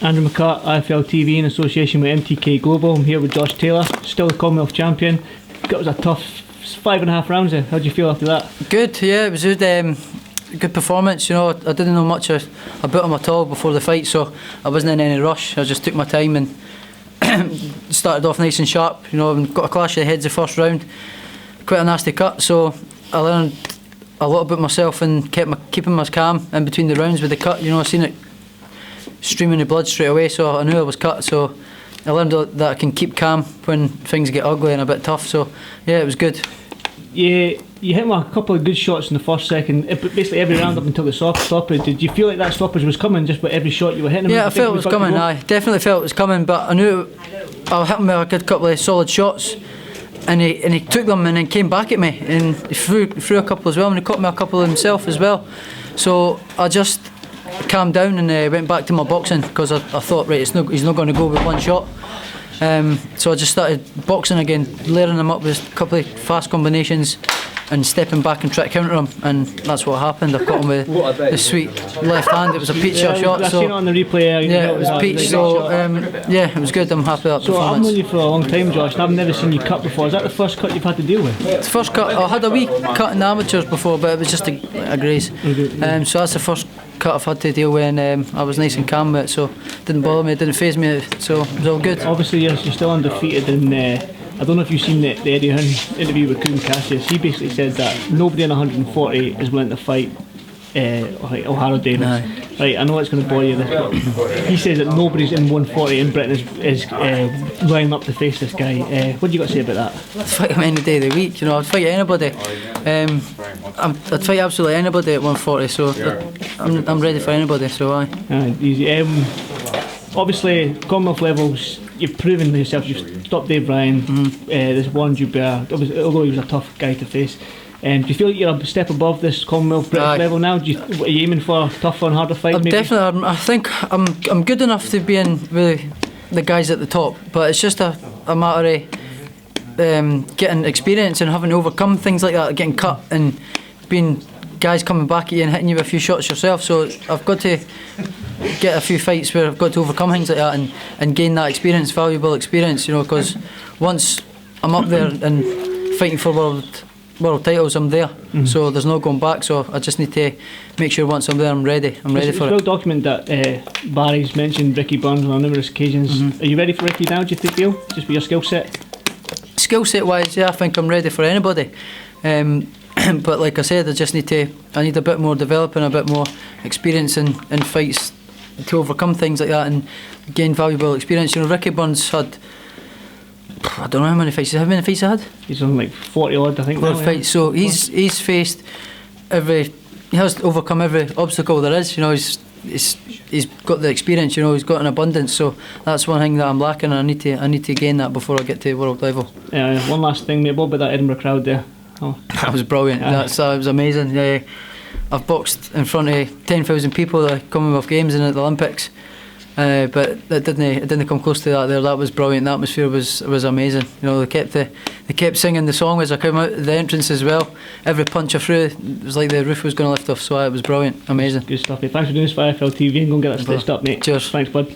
Andrew McCart, IFL TV in association with MTK Global. I'm here with Josh Taylor, still the Commonwealth champion. It was a tough 5.5 rounds there. How did you feel after that? Good, yeah, it was good. Good performance. You know, I didn't know much about him at all before the fight, so I wasn't in any rush. I just took my time and started off nice and sharp. You know, and got a clash of the heads the first round. Quite a nasty cut, so I learned a lot about myself and keeping my calm in between the rounds with the cut. You know, I seen it streaming the blood straight away, so I knew I was cut. So I learned that I can keep calm when things get ugly and a bit tough. So yeah, it was good. Yeah, you hit me a couple of good shots in the first, second, basically every round up until the stoppage. Did you feel like that stoppage was coming just with every shot you were hitting him? Yeah, I felt it was coming. I definitely felt it was coming, but I knew I hit him with a good couple of solid shots, and he took them and then came back at me, and he threw a couple as well, and he caught me a couple himself as well. So I just calmed down and went back to my boxing, because I thought, right, he's not going to go with one shot. So I just started boxing again, layering him up with a couple of fast combinations and stepping back and try to counter him, and that's what happened. I caught him with the sweet left hand. It was a peach shot. I've seen it on the replay. Yeah, it was peach. So yeah, it was good. I'm happy with that performance. So I've known you for a long time, Josh, and I've never seen you cut before. Is that the first cut you've had to deal with? The first cut, I had a wee cut in the amateurs before, but it was just a graze. So that's the first cut I've had to deal with, and I was nice and calm with it, so it didn't bother me, it didn't faze me, so it was all good. Obviously you're still undefeated, and I don't know if you've seen the Eddie Hearn interview with Kuhn Cassius. He basically said that nobody in 140 is willing to fight like OHARA Davies. No. Right, I know it's going to bore you, this, but he says that nobody's in 140 in Britain is lining up to face this guy. What do you got to say about that? I'd fight him any day of the week, you know, I'd fight anybody. I'd fight absolutely anybody at 140, so I'm ready for anybody, so aye. Easy. Obviously, Commonwealth levels, you've proven yourself, you've stopped Dave Ryan, there's warned you better, although he was a tough guy to face. Do you feel like you're a step above this Commonwealth British level now? Are you aiming for a tougher and harder fight? Definitely, I think I'm good enough to be in with the guys at the top, but it's just a matter of getting experience and having to overcome things like that, getting cut and being guys coming back at you and hitting you with a few shots yourself. So I've got to get a few fights where I've got to overcome things like that and gain that experience, valuable experience, you know, because once I'm up there and fighting for world titles, I'm there, so there's no going back. So I just need to make sure once I'm there, I'm ready for it. It's well documented that Barry's mentioned Ricky Burns on numerous occasions. Are you ready for Ricky now, do you feel, just with your skill set? Skill set wise, yeah, I think I'm ready for anybody. But like I said, I need a bit more developing, a bit more experience in fights to overcome things like that and gain valuable experience. You know, Ricky Burns had, I don't know how many fights. How many fights he had? He's on like 40 odd, I think. 40 fights. So he's faced he has to overcome every obstacle there is. You know, he's got the experience. You know, he's got an abundance. So that's one thing that I'm lacking, and I need to gain that before I get to world level. Yeah. One last thing, mate. What about that Edinburgh crowd there? Oh. That was brilliant. It was amazing. Yeah, I've boxed in front of 10,000 people at the Commonwealth Games and at the Olympics. But it didn't come close to that there. That was brilliant. The atmosphere was amazing. You know, they kept singing the song as I came out the entrance as well. Every punch I threw, it was like the roof was going to lift off. So it was brilliant, amazing. Good stuff, mate. Thanks for doing this for IFL TV, and go and get that stitched up, mate. Cheers. Thanks, bud.